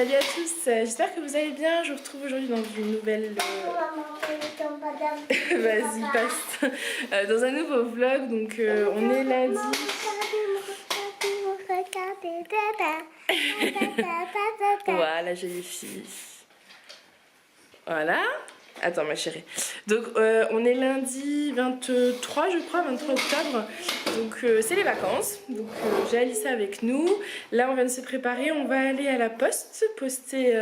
Salut à tous, j'espère que vous allez bien. Je vous retrouve aujourd'hui dans une nouvelle... Vas-y, passe. Dans un nouveau vlog, donc on est lundi. Voilà, jolie fille. Voilà. Attends ma chérie. Donc on est lundi 23 je crois, 23 octobre. Donc c'est les vacances. Donc j'ai Alissa avec nous. Là on vient de se préparer. On va aller à la poste poster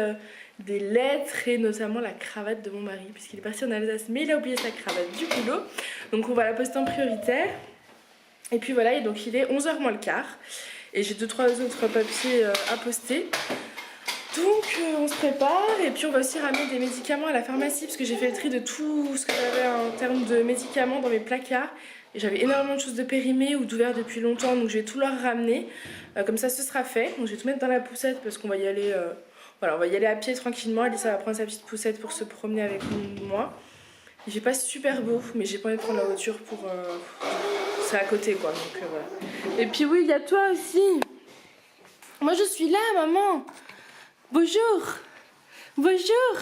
des lettres et notamment la cravate de mon mari puisqu'il est parti en Alsace mais il a oublié sa cravate du boulot. Donc on va la poster en prioritaire. Et puis voilà, et donc il est 11h moins le quart. Et j'ai 2-3 autres papiers à poster. Donc on se prépare et puis on va aussi ramener des médicaments à la pharmacie parce que j'ai fait le tri de tout ce que j'avais en termes de médicaments dans mes placards. Et j'avais énormément de choses de périmées ou d'ouvertes depuis longtemps, donc je vais tout leur ramener. Comme ça ce sera fait. Donc je vais tout mettre dans la poussette parce qu'on va y aller, voilà, on va y aller à pied tranquillement. Alissa va prendre sa petite poussette pour se promener avec moi. Il fait pas super beau, mais j'ai pas envie de prendre la voiture pour... c'est à côté quoi, donc voilà. Et puis oui, il y a toi aussi. Moi je suis là maman. Bonjour, bonjour,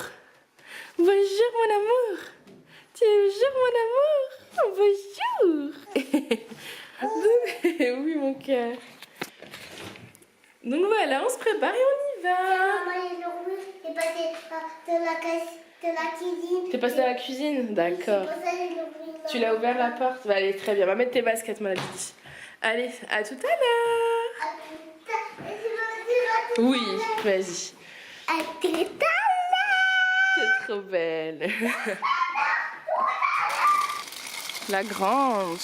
bonjour mon amour. Tu es bonjour mon amour, bonjour. Oui mon cœur. Donc voilà, on se prépare et on y va. T'es passé à la cuisine? D'accord. Tu l'as ouvert la porte? Bah, allez, très bien. Va mettre tes baskets, mon petite. Allez, à tout à l'heure. Oui, vas-y. À tout à l'heure. C'est trop belle. La grande.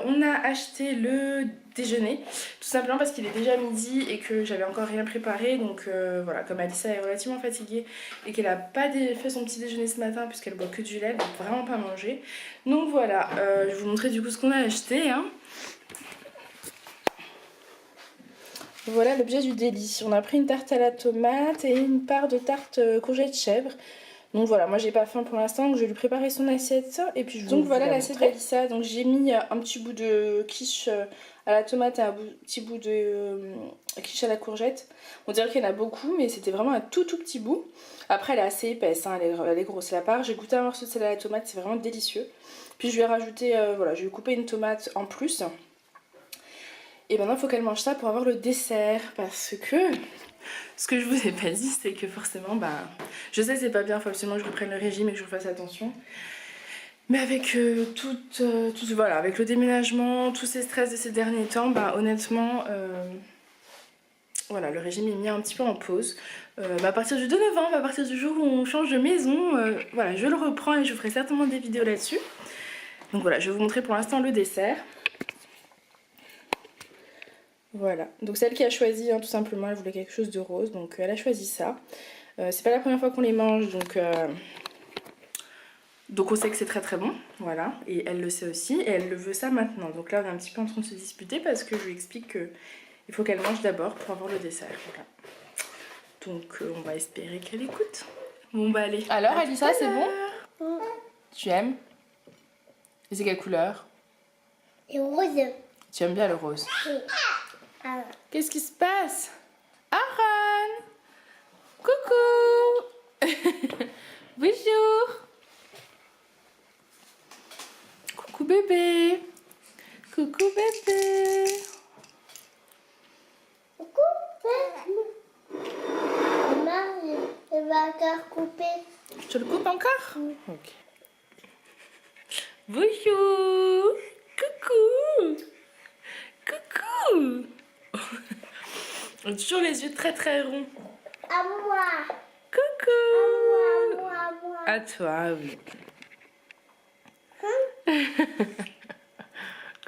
On a acheté le déjeuner tout simplement parce qu'il est déjà midi et que j'avais encore rien préparé, donc voilà, comme Alissa est relativement fatiguée et qu'elle a pas fait son petit déjeuner ce matin puisqu'elle boit que du lait, donc vraiment pas manger, donc voilà, je vais vous montrer du coup ce qu'on a acheté hein. Voilà l'objet du délit. On a pris une tarte à la tomate et une part de tarte courgette chèvre. Donc voilà, moi j'ai pas faim pour l'instant, donc je vais lui préparer son assiette. Et puis donc voilà l'assiette d'Alissa. Donc j'ai mis un petit bout de quiche à la tomate et un petit bout de quiche à la courgette. On dirait qu'il y en a beaucoup, mais c'était vraiment un tout petit bout. Après elle est assez épaisse, hein, elle est grosse la part. J'ai goûté un morceau de celle à la tomate, c'est vraiment délicieux. Puis je lui ai rajouté, voilà, je lui ai coupé une tomate en plus. Et maintenant il faut qu'elle mange ça pour avoir le dessert parce que ce que je vous ai pas dit c'est que forcément je sais c'est pas bien, il faut absolument que je reprenne le régime et que je fasse attention. Mais avec voilà, avec le déménagement, tous ces stress de ces derniers temps, honnêtement voilà, le régime est mis un petit peu en pause. À partir du 2 novembre, à partir du jour où on change de maison, voilà, je le reprends et je ferai certainement des vidéos là-dessus. Donc voilà, je vais vous montrer pour l'instant le dessert. Voilà, donc celle qui a choisi, hein, tout simplement, elle voulait quelque chose de rose, donc elle a choisi ça. C'est pas la première fois qu'on les mange, donc on sait que c'est très bon, voilà, et elle le sait aussi, et elle le veut ça maintenant. Donc là on est un petit peu en train de se disputer parce que je lui explique qu'il faut qu'elle mange d'abord pour avoir le dessert, voilà. Donc on va espérer qu'elle écoute. Bon bah allez. Alors Alissa, c'est bon? Tu aimes? Et c'est quelle couleur? Et rose. Tu aimes bien le rose? Oui. Ah. Qu'est-ce qui se passe? Aaron! Coucou! Bonjour! Coucou bébé! Coucou bébé! Coucou bébé! Maman, je vais encore couper. Tu le coupes encore? Oui. Ok. Bonjour! Coucou! Coucou! On a toujours les yeux très ronds. À moi. Coucou! À moi, à moi. À toi, oui.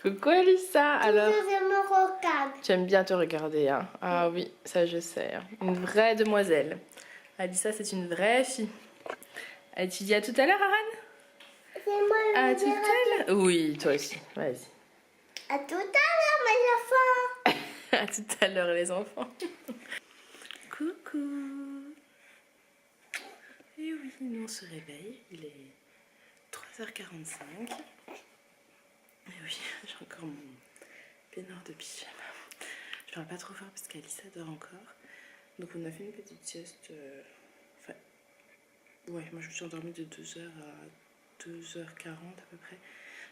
Coucou Alissa. Alors, Je me regarde. tu aimes bien te regarder, hein? Ah oui, ça je sais. Hein. Une vraie demoiselle. Alissa, c'est une vraie fille. Et tu dis à tout à l'heure, Aran? C'est moi le À tout verre. à l'heure? Oui, toi aussi. Vas-y. À tout à l'heure, mes enfants. À tout à l'heure, les enfants. Coucou. Et oui, nous on se réveille. Il est 3h45. Et oui, j'ai encore mon peignoir de pyjama. Je parle pas trop fort parce qu'Alissa dort encore. Donc on a fait une petite sieste. Enfin, ouais, moi je me suis endormie de 2h à 2h40 à peu près.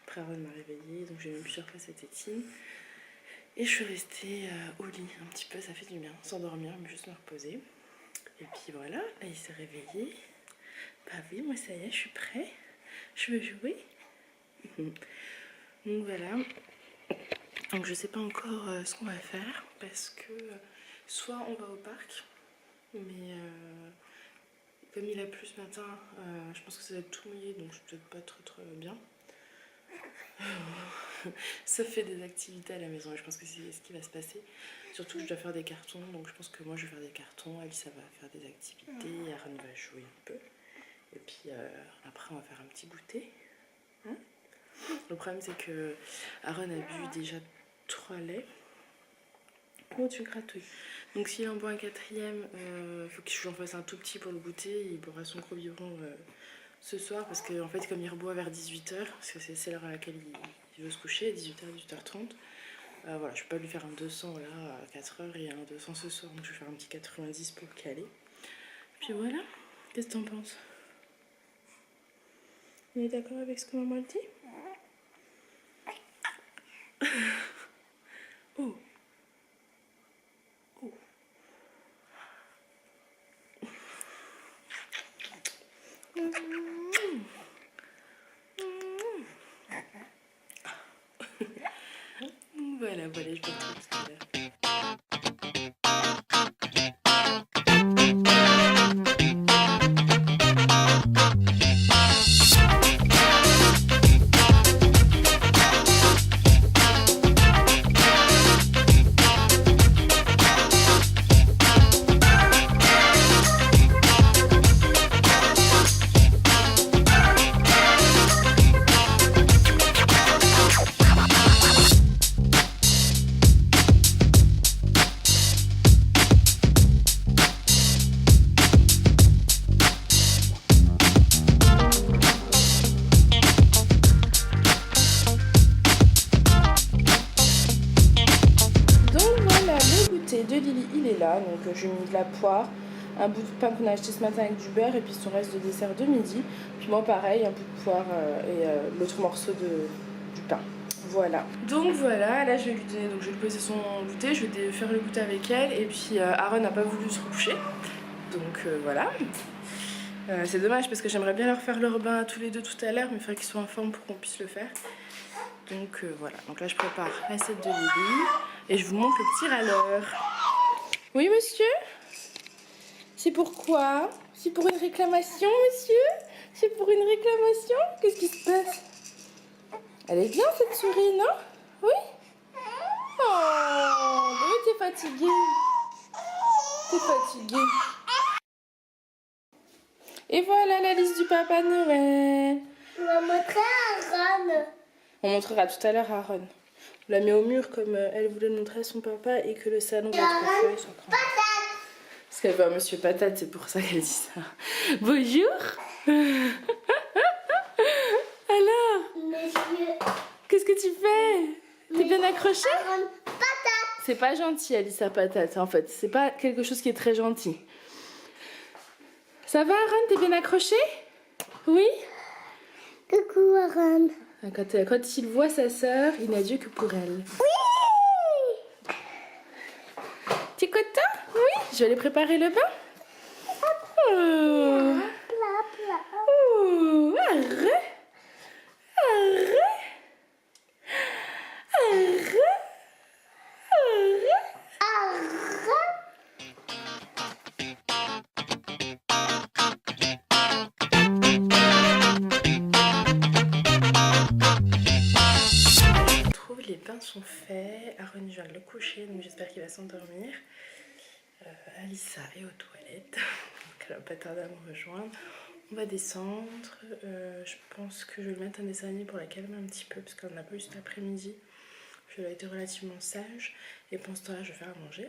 Après Aaron m'a réveillée, donc j'ai mis plusieurs fois cette tétine. Et je suis restée au lit un petit peu, ça fait du bien, s'endormir, mais juste me reposer. Et puis voilà, là il s'est réveillé. Bah oui, moi ça y est, je suis prêt. Je veux jouer. Donc voilà. Donc je sais pas encore ce qu'on va faire parce que soit on va au parc, mais comme il a plu ce matin, je pense que ça va être tout mouillé, donc je suis peut-être pas trop bien. Ça fait des activités à la maison et je pense que c'est ce qui va se passer. Surtout que je dois faire des cartons, donc je pense que moi je vais faire des cartons, Alissa va faire des activités, Aaron va jouer un peu. Et puis après on va faire un petit goûter. Hein? Le problème c'est que Aaron a bu déjà 3 laits. Oh tu gratouilles. Donc s'il en boit un quatrième, faut que je lui en fasse un tout petit pour le goûter. Il boira son gros biberon ce soir parce que en fait comme il reboit vers 18h, parce que c'est l'heure à laquelle il veut se coucher, 18h, 18h30. Voilà, je peux pas lui faire un 200 là à 4h et un 200 ce soir, donc je vais faire un petit 90 pour le caler. Puis voilà, qu'est-ce que t'en penses? On est d'accord avec ce que maman dit? Oh. Oh. Voilà, je vais te retrouver tout à l'heure. De Lily, il est là, donc j'ai mis de la poire, un bout de pain qu'on a acheté ce matin avec du beurre et puis son reste de dessert de midi. Puis moi pareil, un bout de poire et l'autre morceau du pain. Voilà. Donc voilà, là je vais lui donner, donc je vais lui poser son goûter, je vais faire le goûter avec elle et puis Aaron n'a pas voulu se recoucher. Donc voilà. C'est dommage parce que j'aimerais bien leur faire leur bain à tous les deux tout à l'heure, mais il faudrait qu'ils soient en forme pour qu'on puisse le faire. Donc voilà, donc là je prépare l'assiette de Lily et je vous montre le petit râleur. Oui monsieur? C'est pourquoi? C'est pour une réclamation monsieur? C'est pour une réclamation? Qu'est-ce qui se passe? Elle est bien cette souris, non? Oui? Oh, oui t'es fatiguée. T'es fatiguée. Et voilà la liste du Papa Noël. On va montrer à Aaron. On montrera tout à l'heure à Aaron. On l'a mis au mur comme elle voulait le montrer à son papa et que le salon va être fait soit grand. Parce qu'elle veut un monsieur patate, c'est pour ça qu'elle dit ça. Bonjour. Alors, Monsieur qu'est-ce que tu fais? T'es bien accroché? Aaron, patate. C'est pas gentil, elle dit sa patate en fait. C'est pas quelque chose qui est très gentil. Ça va Aaron? T'es bien accroché? Oui? Coucou Aaron. Quand il voit sa sœur, il n'a Dieu que pour elle. Oui. Tu es content? Oui? Je vais aller préparer le bain. Oh. Oh. Arrête. Arrête. Arrête. sont faits. Aaron vient de le coucher, donc j'espère qu'il va s'endormir. Alissa est aux toilettes, donc elle va pas tarder à me rejoindre. On va descendre. Je pense que je vais lui mettre un dessin animé pour la calmer un petit peu, parce qu'on n'a pas eu cet après-midi. Je l'ai été relativement sage. Et pendant ce temps-là, je vais faire à manger.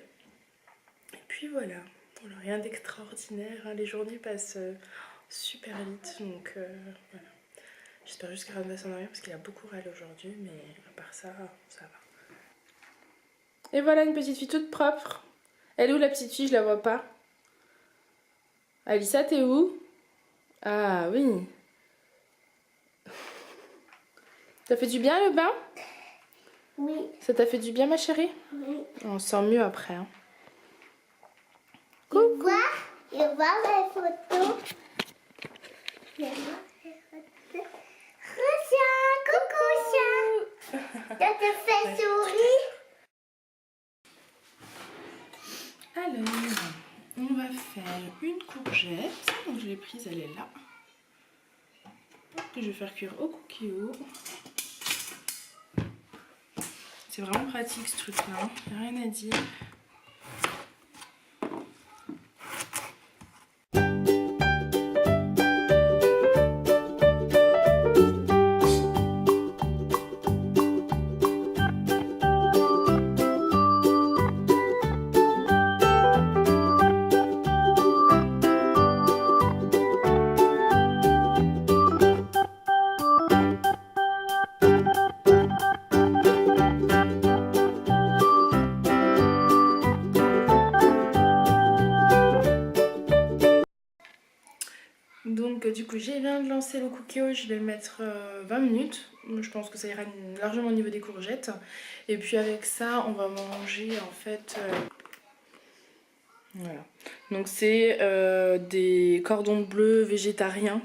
Et puis voilà. Voilà, rien d'extraordinaire, hein. Les journées passent super vite, donc voilà. J'espère juste qu'Aaron va s'endormir parce qu'il a beaucoup râlé aujourd'hui, mais à part ça, ça va. Et voilà une petite fille toute propre. Elle est où la petite fille? Je la vois pas. Alissa, t'es où? Ah oui. Ça fait du bien le bain? Oui. Ça t'a fait du bien ma chérie? Oui. On se sent mieux après. Hein. Je vois mes photos. Je vois mes photos. Chien, coucou chien. Ça te fait sourire? Alors, on va faire une courgette. Donc je l'ai prise, elle est là. Que je vais faire cuire au cookie-o. C'est vraiment pratique ce truc-là. Il n'y a rien à dire. Donc du coup j'ai viens de lancer le cookie-o, je vais le mettre 20 minutes. Je pense que ça ira largement au niveau des courgettes. Et puis avec ça on va manger en fait... voilà. Donc c'est des cordons bleus végétariens.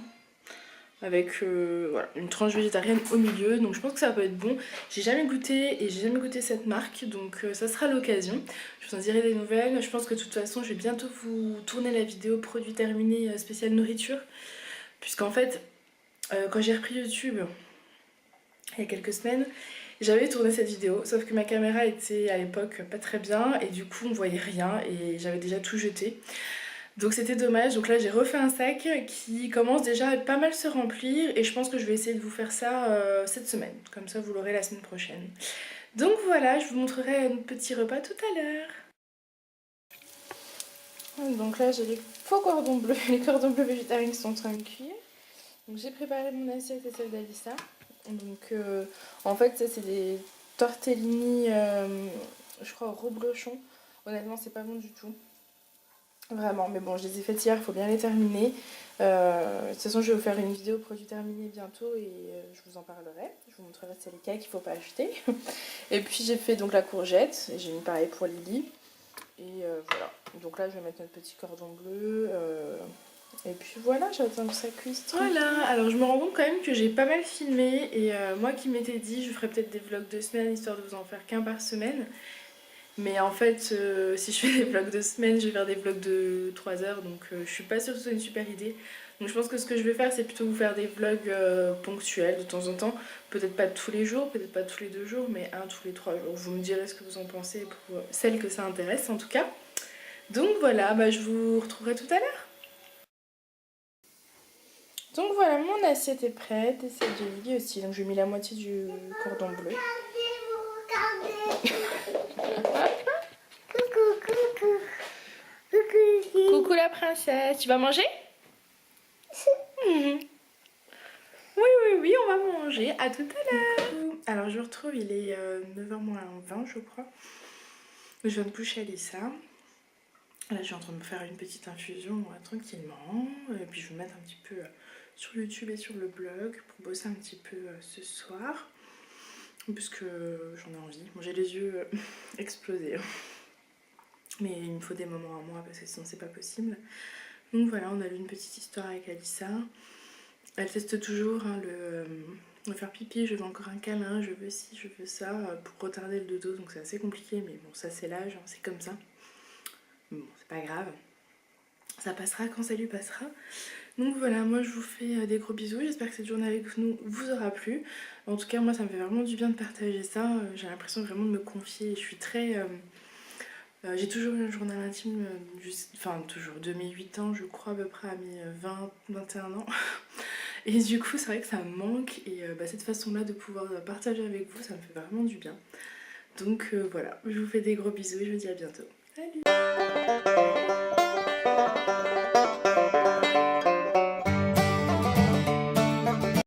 Avec voilà, une tranche végétarienne au milieu, donc je pense que ça peut être bon. J'ai jamais goûté et j'ai jamais goûté cette marque, donc ça sera l'occasion. Je vous en dirai des nouvelles. Je pense que de toute façon je vais bientôt vous tourner la vidéo produit terminé spécial nourriture, puisqu'en fait quand j'ai repris YouTube il y a quelques semaines, j'avais tourné cette vidéo, sauf que ma caméra était à l'époque pas très bien et du coup on voyait rien et j'avais déjà tout jeté. Donc c'était dommage, donc là j'ai refait un sac qui commence déjà à pas mal se remplir et je pense que je vais essayer de vous faire ça cette semaine, comme ça vous l'aurez la semaine prochaine. Donc voilà, je vous montrerai un petit repas tout à l'heure. Donc là j'ai les faux cordons bleus, les cordons bleus végétariens qui sont en train de cuire. Donc j'ai préparé mon assiette et celle d'Alissa. Donc en fait ça c'est des tortellini, je crois au reblochon. Honnêtement c'est pas bon du tout. Vraiment, mais bon, je les ai faites hier, il faut bien les terminer. De toute façon, je vais vous faire une vidéo produit terminé bientôt et je vous en parlerai. Je vous montrerai c'est lesquels qu'il ne faut pas acheter. Et puis j'ai fait donc la courgette, et j'ai mis pareil pour Lily. Et voilà, donc là je vais mettre notre petit cordon bleu. Et puis voilà, j'attends que ça cuise. Voilà, alors je me rends compte quand même que j'ai pas mal filmé. Et moi qui m'étais dit, je ferais peut-être des vlogs de semaine, histoire de vous en faire qu'un par semaine. Mais en fait, si je fais des vlogs de semaine, je vais faire des vlogs de 3 heures, donc je suis pas sûre que ce soit une super idée. Donc je pense que ce que je vais faire, c'est plutôt vous faire des vlogs ponctuels de temps en temps. Peut-être pas tous les jours, peut-être pas tous les 2 jours, mais un tous les 3 jours. Vous me direz ce que vous en pensez pour celles que ça intéresse en tout cas. Donc voilà, bah, je vous retrouverai tout à l'heure. Donc voilà, mon assiette est prête et celle de Lily aussi. Donc j'ai mis la moitié du cordon bleu. Coucou la princesse, tu vas manger? Oui, on va manger. À tout à l'heure. Alors je vous retrouve, il est 9h moins 20 je crois. Je viens de coucher Alissa. Là je suis en train de me faire une petite infusion tranquillement. Et puis je vais me mettre un petit peu sur YouTube et sur le blog pour bosser un petit peu ce soir. Puisque j'en ai envie. Bon, j'ai les yeux explosés. Mais il me faut des moments à moi parce que sinon c'est pas possible. Donc voilà, on a eu une petite histoire avec Alissa. Elle teste toujours hein, le faire pipi, je veux encore un câlin, je veux ci, je veux ça, pour retarder le dodo, donc c'est assez compliqué, mais bon, ça c'est l'âge, hein, c'est comme ça. Bon, c'est pas grave, ça passera quand ça lui passera. Donc voilà, moi je vous fais des gros bisous, j'espère que cette journée avec nous vous aura plu. En tout cas moi ça me fait vraiment du bien de partager ça, j'ai l'impression vraiment de me confier, je suis très... j'ai toujours eu un journal intime, enfin toujours, de mes 8 ans je crois à peu près à mes 20-21 ans. Et du coup c'est vrai que ça me manque et cette façon-là de pouvoir partager avec vous, ça me fait vraiment du bien. Donc voilà, je vous fais des gros bisous et je vous dis à bientôt.